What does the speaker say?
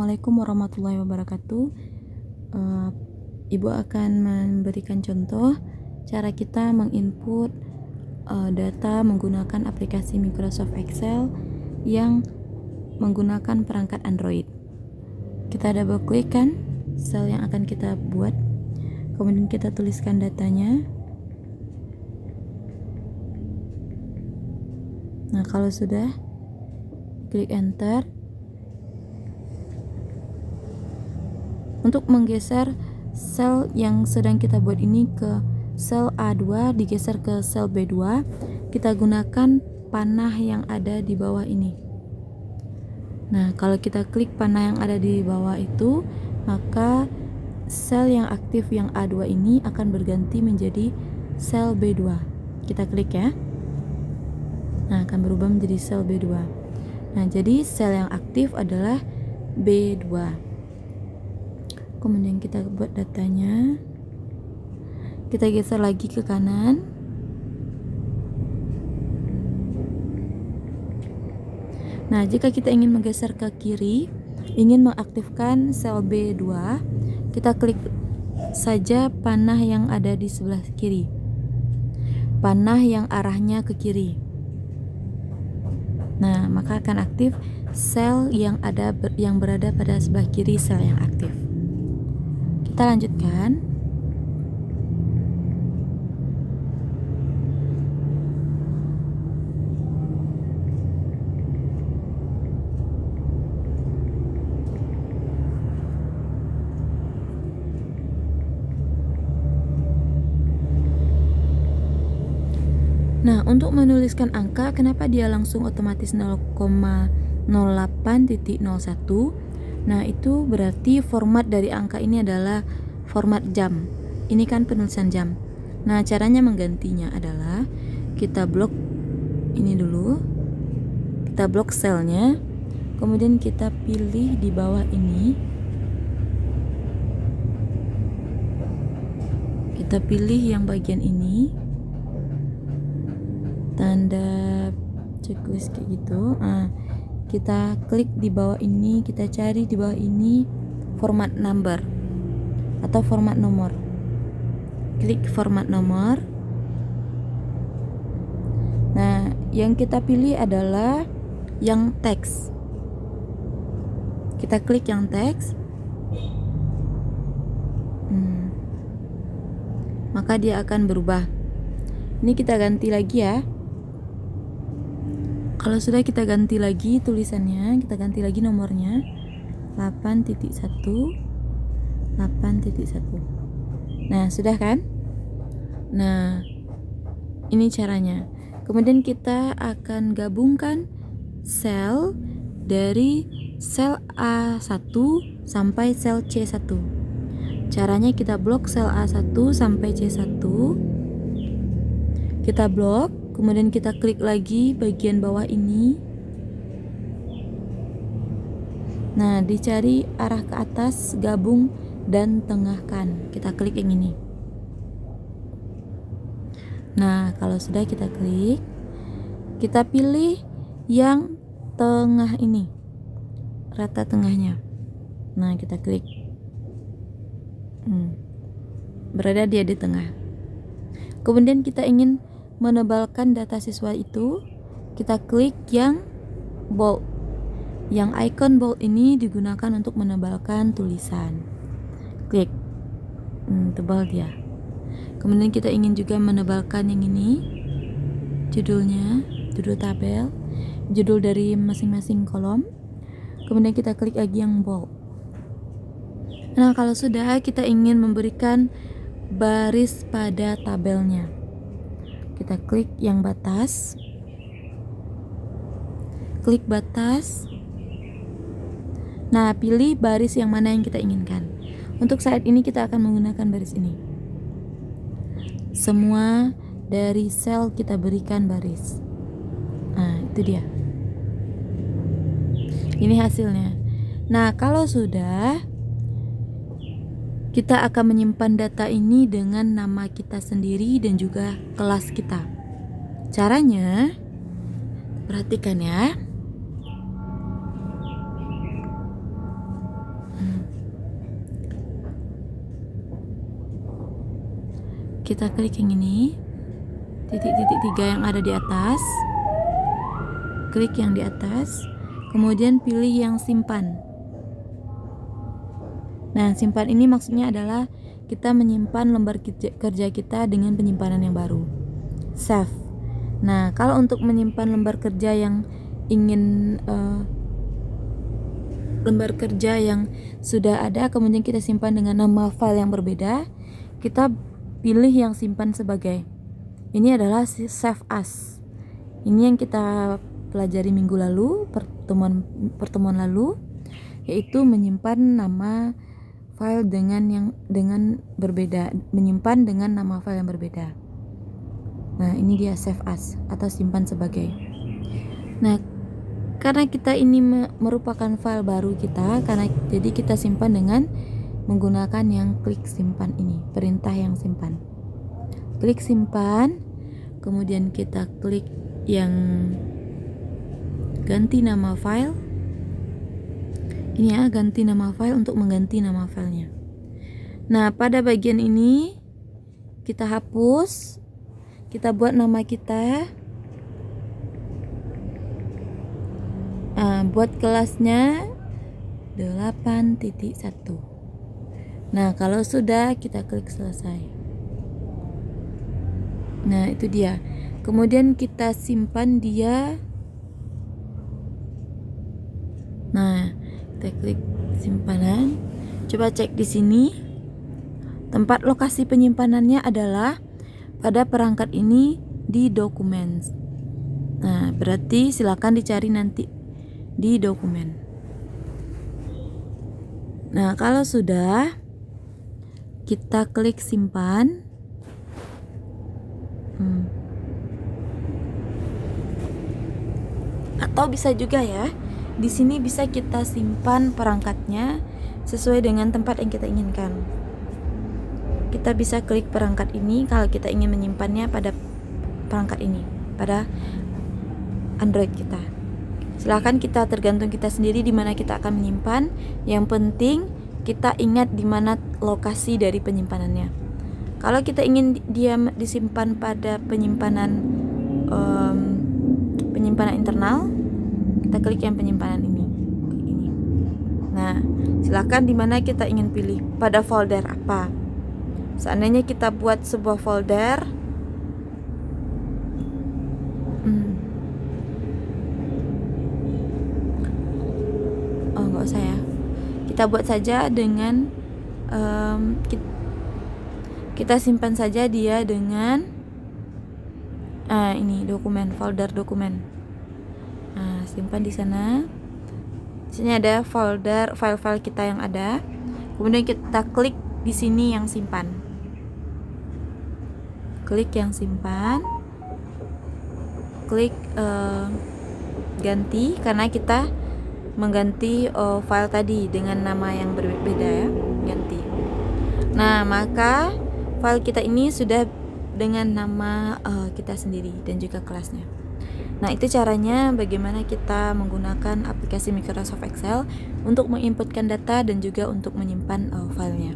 Assalamualaikum warahmatullahi wabarakatuh. Ibu akan memberikan contoh cara kita menginput data menggunakan aplikasi Microsoft Excel yang menggunakan perangkat Android. Kita double klik kan sel yang akan kita buat, kemudian kita tuliskan datanya. Nah, kalau sudah, klik enter. Untuk menggeser sel yang sedang kita buat ini ke sel A2, digeser ke sel B2, kita gunakan panah yang ada di bawah ini. Nah, kalau kita klik panah yang ada di bawah itu, maka sel yang aktif yang A2 ini akan berganti menjadi sel B2. Kita klik ya. Nah, akan berubah menjadi sel B2. Nah, jadi sel yang aktif adalah B2. Kemudian kita buat datanya, kita geser lagi ke kanan. Nah, jika kita ingin menggeser ke kiri, ingin mengaktifkan sel B2, kita klik saja panah yang ada di sebelah kiri, panah yang arahnya ke kiri. Nah, maka akan aktif sel yang berada pada sebelah kiri sel yang aktif. Kita lanjutkan. Nah, untuk menuliskan angka, kenapa dia langsung otomatis 0,08.01? Nah, itu berarti format dari angka ini adalah format jam. Ini kan penulisan jam. Nah, caranya menggantinya adalah kita blok ini dulu. Kita blok selnya. Kemudian kita pilih di bawah ini. Kita pilih yang bagian ini. Tanda checklist kayak gitu. Nah, kita klik di bawah ini, kita cari di bawah ini format number atau format nomor. Klik format nomor. Nah, yang kita pilih adalah yang teks. Kita klik yang teks. Maka dia akan berubah. Ini kita ganti lagi ya. Kalau sudah kita ganti lagi tulisannya, kita ganti lagi nomornya 8.1 8.1. Nah, sudah kan? Nah, ini caranya. Kemudian kita akan gabungkan sel dari sel A1 sampai sel C1. Caranya kita blok sel A1 sampai C1. Kita blok, kemudian kita klik lagi bagian bawah ini. Nah, dicari arah ke atas, gabung dan tengahkan. Kita klik yang ini. Nah, kalau sudah kita klik, kita pilih yang tengah ini, rata tengahnya. Nah, kita klik. Berada dia di tengah. Kemudian kita ingin menebalkan data siswa itu, kita klik yang bold. Yang icon bold ini digunakan untuk menebalkan tulisan. Klik. Tebal dia. Kemudian kita ingin juga menebalkan yang ini, judulnya, judul tabel, judul dari masing-masing kolom. Kemudian kita klik lagi yang bold. Nah, kalau sudah, kita ingin memberikan baris pada tabelnya. Kita klik yang batas. Klik batas. Nah, pilih baris yang mana yang kita inginkan. Untuk saat ini kita akan menggunakan baris ini. Semua dari sel kita berikan baris. Nah, itu dia. Ini hasilnya. Nah, kalau sudah, kita akan menyimpan data ini dengan nama kita sendiri dan juga kelas kita. Caranya, perhatikan ya. kita klik yang ini, titik-titik 3 yang ada di atas, klik yang di atas, kemudian pilih yang simpan. Nah, simpan ini maksudnya adalah kita menyimpan lembar kerja kita dengan penyimpanan yang baru, save. Nah, kalau untuk menyimpan lembar kerja yang ingin lembar kerja yang sudah ada kemudian kita simpan dengan nama file yang berbeda, kita pilih yang simpan sebagai. Ini adalah save as. Ini yang kita pelajari minggu lalu, pertemuan lalu, yaitu menyimpan nama file dengan berbeda, menyimpan dengan nama file yang berbeda. Nah, ini dia save as atau simpan sebagai. Nah, karena kita ini merupakan file baru kita, jadi kita simpan dengan menggunakan yang klik simpan ini, perintah yang simpan. Klik simpan, kemudian kita klik yang ganti nama file. Ini ya, ganti nama file untuk mengganti nama filenya. Nah, pada bagian ini kita hapus, kita buat nama kita. Buat kelasnya 8.1. Nah, kalau sudah kita klik selesai. Nah, itu dia. Kemudian kita simpan dia. Nah, kita klik simpanan. Coba cek di sini. Tempat lokasi penyimpanannya adalah pada perangkat ini di dokumen. Nah, berarti silakan dicari nanti di dokumen. Nah, kalau sudah, kita klik simpan. Atau bisa juga ya, di sini bisa kita simpan perangkatnya sesuai dengan tempat yang kita inginkan. Kita bisa klik perangkat ini kalau kita ingin menyimpannya pada perangkat ini, pada Android kita. Silakan, kita tergantung kita sendiri di mana kita akan menyimpan. Yang penting kita ingat di mana lokasi dari penyimpanannya. Kalau kita ingin dia disimpan pada penyimpanan internal, kita klik yang penyimpanan ini. Nah, silakan di mana kita ingin pilih, pada folder apa. Seandainya kita buat sebuah folder, nggak usah ya, kita buat saja dengan kita simpan saja dia dengan ini dokumen, folder dokumen. Nah, simpan di sana. Di sini ada folder file-file kita yang ada. Kemudian kita klik di sini yang simpan. Klik yang simpan. Klik ganti, karena kita mengganti file tadi dengan nama yang berbeda ya, ganti. Nah, maka file kita ini sudah dengan nama kita sendiri dan juga kelasnya. Nah, itu caranya bagaimana kita menggunakan aplikasi Microsoft Excel untuk menginputkan data dan juga untuk menyimpan filenya.